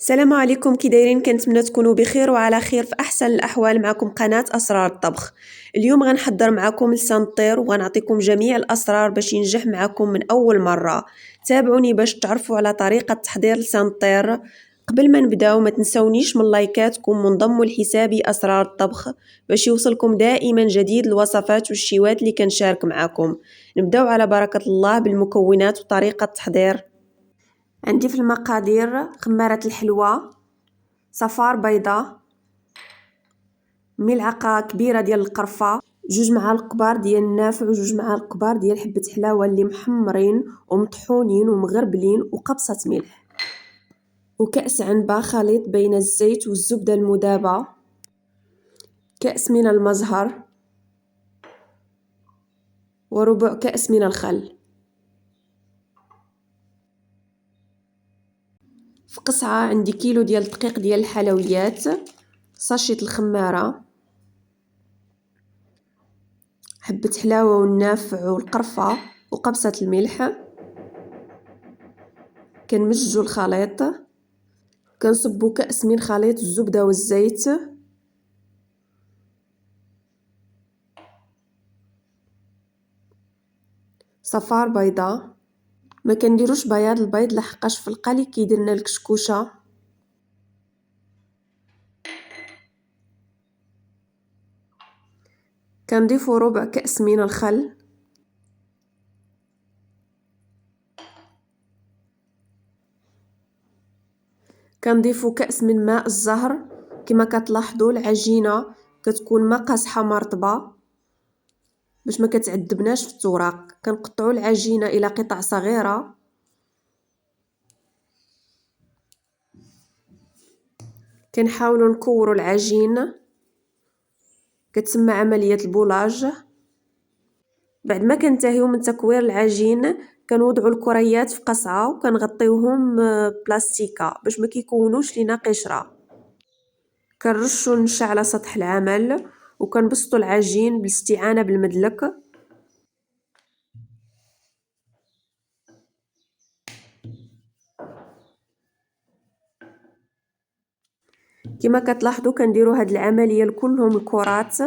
السلام عليكم، كي دايرين؟ كنتمنى تكونوا بخير وعلى خير. في احسن الاحوال معكم قناه اسرار الطبخ. اليوم غنحضر معكم لسان الطير وغنعطيكم جميع الاسرار باش ينجح معكم من اول مره. تابعوني باش تعرفوا على طريقه تحضير لسان الطير. قبل ما نبداو ما تنسونيش من لايكاتكم وانضموا لحسابي اسرار الطبخ باش يوصلكم دائما جديد الوصفات والشيوات اللي كنشارك معكم. نبداو على بركه الله بالمكونات وطريقه التحضير. عندي في المقادير خمارة الحلوى، صفار بيضة، ملعقة كبيرة ديال القرفة، 2 معالق كبار ديال النافع و2 معالق كبار ديال حبة حلاوة اللي محمرين ومطحونين ومغربلين وقبصة ملح، وكأس عنبة خليط بين الزيت والزبدة المذابة، كأس من المزهر، وربع كأس من الخل. في قصعة عندي كيلو ديال الدقيق ديال الحلويات، ساشيت الخمارة، حبة حلاوة والنافع والقرفة وقبصة الملح. كنمزجو الخليط، كنصبو كأس من خليط الزبدة والزيت، صفار بيضة، ما كنديروش بياض البيض لحقاش في القالي كيدير لنا الكشكوشة. كنضيفو ربع كأس من الخل، كنضيفو كأس من ماء الزهر. كما كتلاحظوا العجينة كتكون ما قاصحة مرطبة باش ما كتعذبناش في التوراق. كنقطعوا العجينة الى قطع صغيرة، كنحاولوا نكوروا العجين، كتسمى عملية البولاج. بعد ما كنتهيو من تكوير العجين كنوضعوا الكريات في قصعة وكنغطيوهم بلاستيكة باش ما كيكونوش لينا قشرة. كنرشوا النشا على سطح العمل وكنبسطوا العجين بالاستعانة بالمدلك. كما كتلاحظوا كنديروا هاد العملية لكلهم الكرات.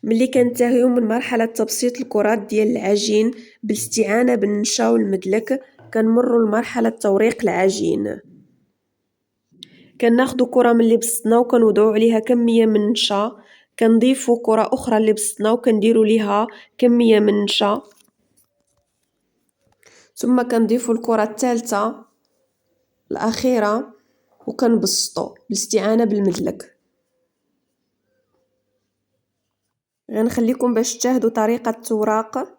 ملي كنتهيو من مرحلة تبسيط الكرات ديال العجين بالاستعانة بالنشا والمدلك كنمروا لمرحلة توريق العجين. كناخدو كرة من اللي بسطنا وكنوضعو عليها كمية من النشا، كنضيفو كرة اخرى اللي بسطنا وكنديرو ليها كمية من النشا، ثم كنضيفو الكرة الثالثة الأخيرة وكنبسطو بالاستعانة بالمدلك. غنخليكم باش تشاهدوا طريقة التوراق.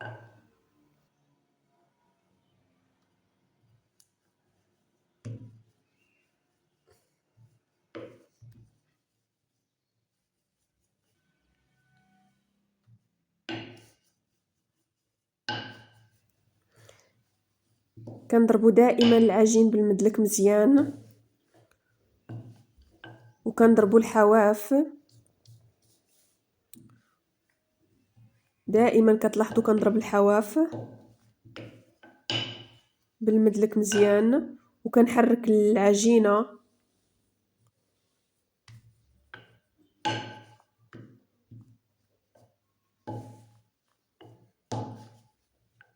كنضربو دائما العجين بالمدلك مزيان، وكنضربو الحواف. دائما كتلاحظوا كنضرب الحواف بالمدلك مزيان وكنحرك العجينة.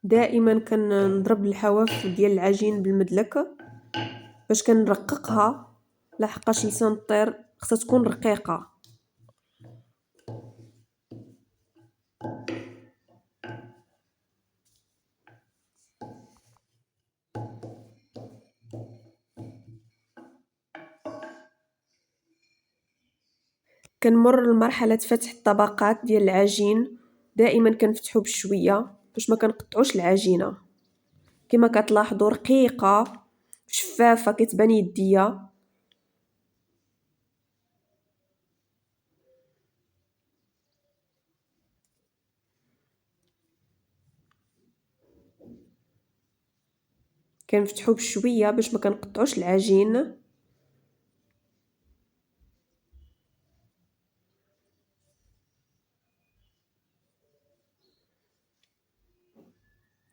دائما كنضرب الحواف ديال العجين بالمدلك باش كنرققها، لحقاش لسان الطير خصها تكون رقيقة. كنمر لمرحلة فتح الطبقات ديال العجين، دائما كنفتحو بشوية باش ما كنقطعوش العجينة. كما كتلاحظوا رقيقة شفافة كتبان يدية. كنفتحو بشوية باش ما كنقطعوش العجين.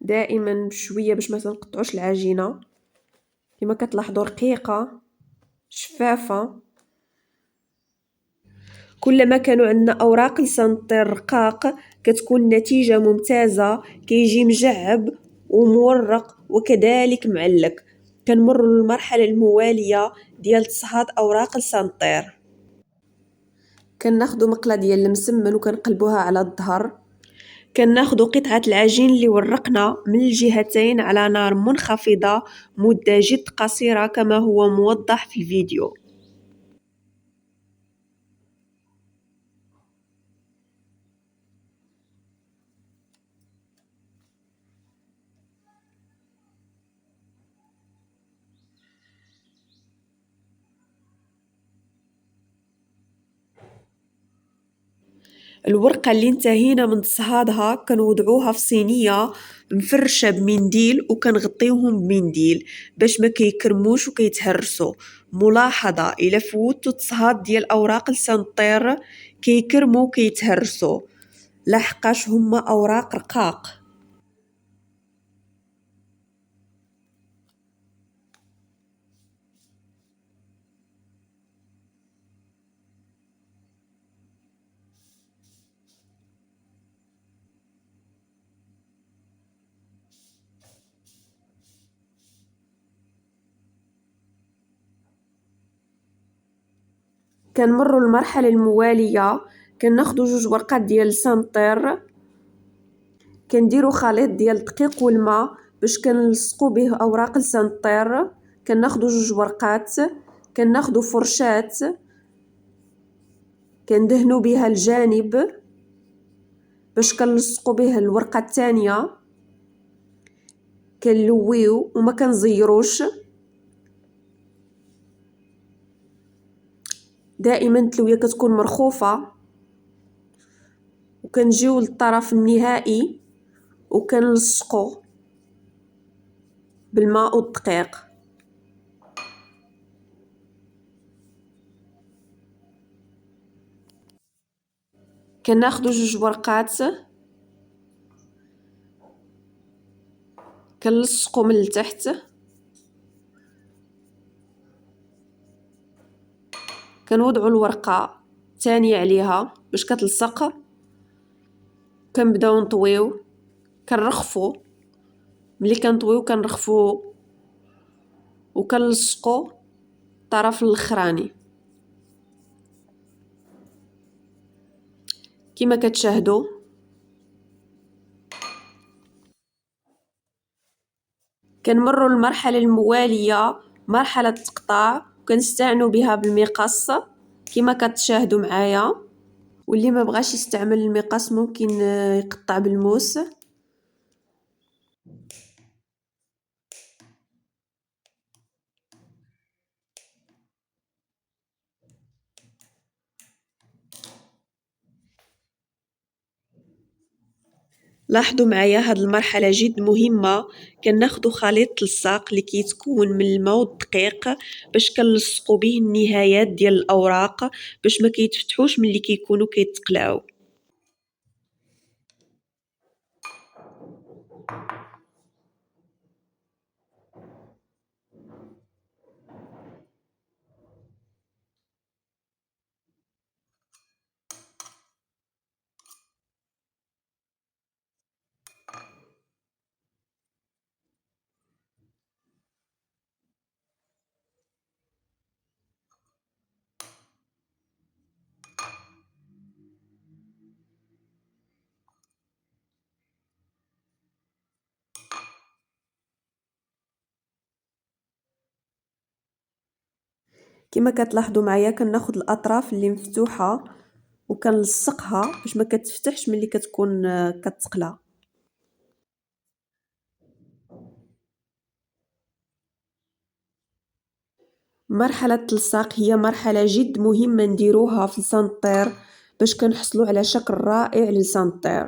دائما بشوية باش ما تنقطعوش العجينة. كما كتلاحظوا رقيقة شفافة. كلما كانوا عندنا أوراق لسان الطير رقاق كتكون النتيجة ممتازة، كيجي مجعب ومورق وكذلك معلق. كنمروا للمرحلة الموالية ديال تصهاد أوراق لسان الطير. كناخدو مقلة ديال المسمن وكنقلبوها على الظهر. كناخدو قطعة العجين اللي ورقنا من الجهتين على نار منخفضة مدة جد قصيرة كما هو موضح في الفيديو. الورقة اللي انتهينا من تصهادها كنوضعوها في صينية مفرشة بمنديل وكنغطيوهم بمنديل باش ما كيكرموش وكيتهرسوا. ملاحظة: إلا فوتوا التصهاد ديال أوراق لسان الطير كيكرموا وكيتهرسوا لحقاش هما أوراق رقاق. كنمروا للمرحلة الموالية. كناخدو جوج ورقات ديال لسان الطير، كنديرو خليط ديال الدقيق والماء باش كنلصقو به أوراق لسان الطير. كناخدو جوج ورقات، كناخدو فرشاة كندهنو بها الجانب باش كنلصقو به الورقة الثانية. كنلويو وما كنزيروش. دائما التلوية كتكون مرخوفة. وكنجيو للطرف النهائي وكنلصقو بالماء والدقيق. كناخدو جوج ورقات كنلصقو من التحت. كنوضعو الورقة الثانية عليها باش كتلصق. كنبداو نطويو كنرخفو. ملي كنطويو كنرخفو وكنلصقو الطرف الاخراني كما كتشاهدوا. كنمروا للمرحلة الموالية، مرحلة التقطاع، وكنستعنوا بها بالمقص كما كتشاهدوا معايا. واللي ما بغاش يستعمل المقص ممكن يقطع بالموس. لاحظوا معايا هاد المرحلة جد مهمة. كناخدو خليط لصاق اللي كيتكون من الماء والدقيق باش كنلصقو به النهايات ديال الأوراق باش ما كيتفتحوش ملي كيكونوا كيتقلعوا. كما كتلاحظوا معايا كناخد الأطراف اللي مفتوحة وكنلصقها باش ما كتفتحش ملي كتكون كتقلى. مرحلة التلصاق هي مرحلة جد مهمة نديروها في السانطير باش كنحصلو على شكل رائع للسانطير.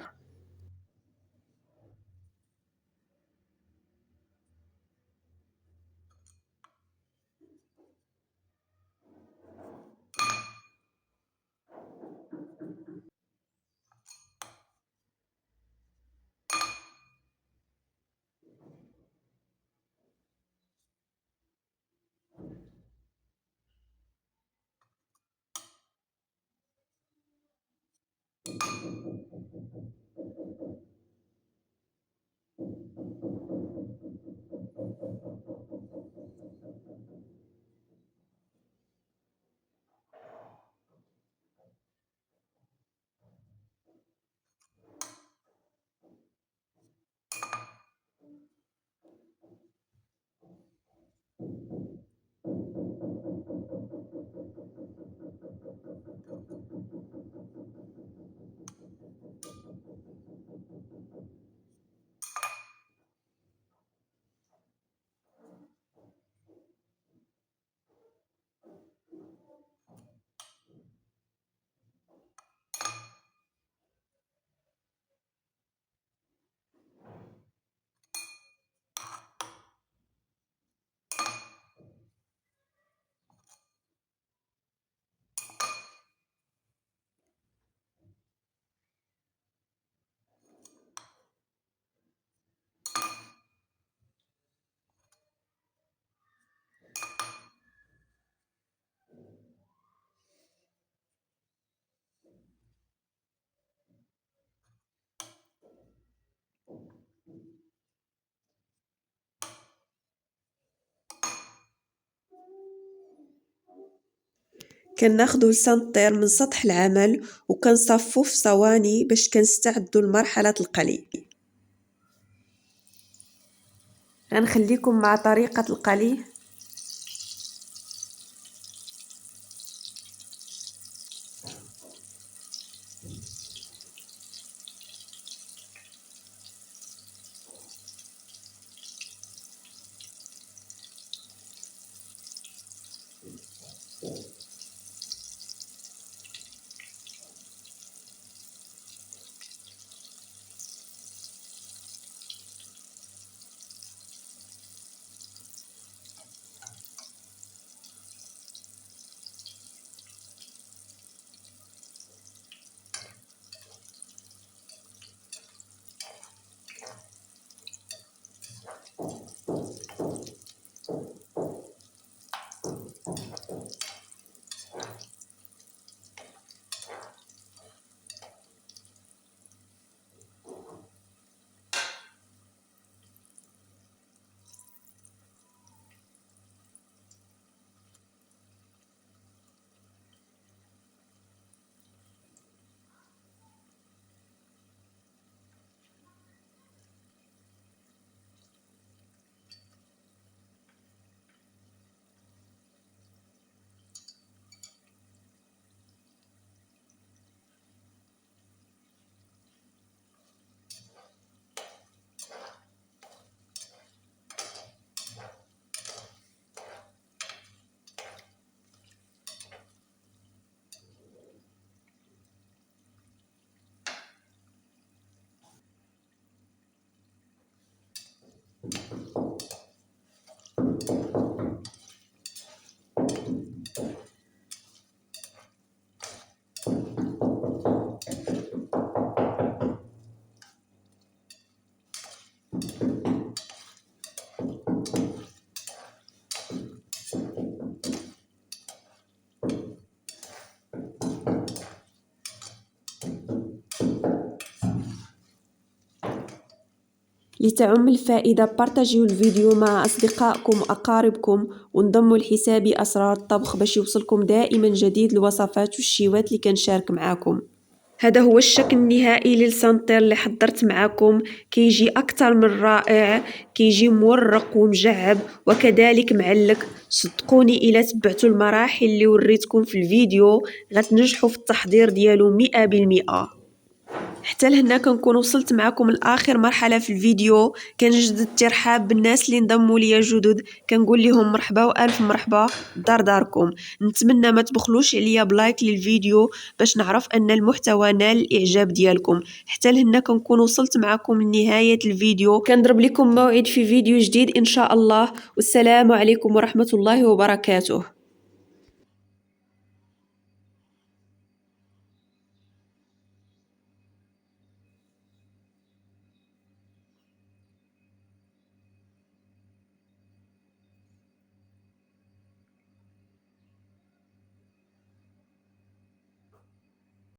كناخدو السانطير من سطح العمل وكنصفو في صواني باش كنستعدو لمرحلة القلي. غنخليكم مع طريقة القلي. لتعم الفائدة بارتاجيو الفيديو مع أصدقائكم وأقاربكم وانضموا لحسابي أسرار الطبخ باش يوصلكم دائما جديد الوصفات والشيوات اللي كنشارك معاكم. هذا هو الشكل النهائي للسانطير اللي حضرت معاكم. كيجي أكثر من رائع، كيجي مورق ومجعب وكذلك معلق. صدقوني إلا تبعتوا المراحل اللي وريتكم في الفيديو غتنجحوا في التحضير ديالو 100%. حتى لهنا كنكون وصلت معكم لآخر مرحلة في الفيديو. كنجدد الترحاب بالناس اللي انضموا ليا جدد، كنقول لهم مرحبا والف مرحبا داركم. نتمنى ما تبخلوش عليا بلايك للفيديو باش نعرف ان المحتوى نال الاعجاب ديالكم. حتى لهنا كنكون وصلت معكم لنهاية الفيديو، كنضرب لكم موعد في فيديو جديد ان شاء الله، والسلام عليكم ورحمة الله وبركاته.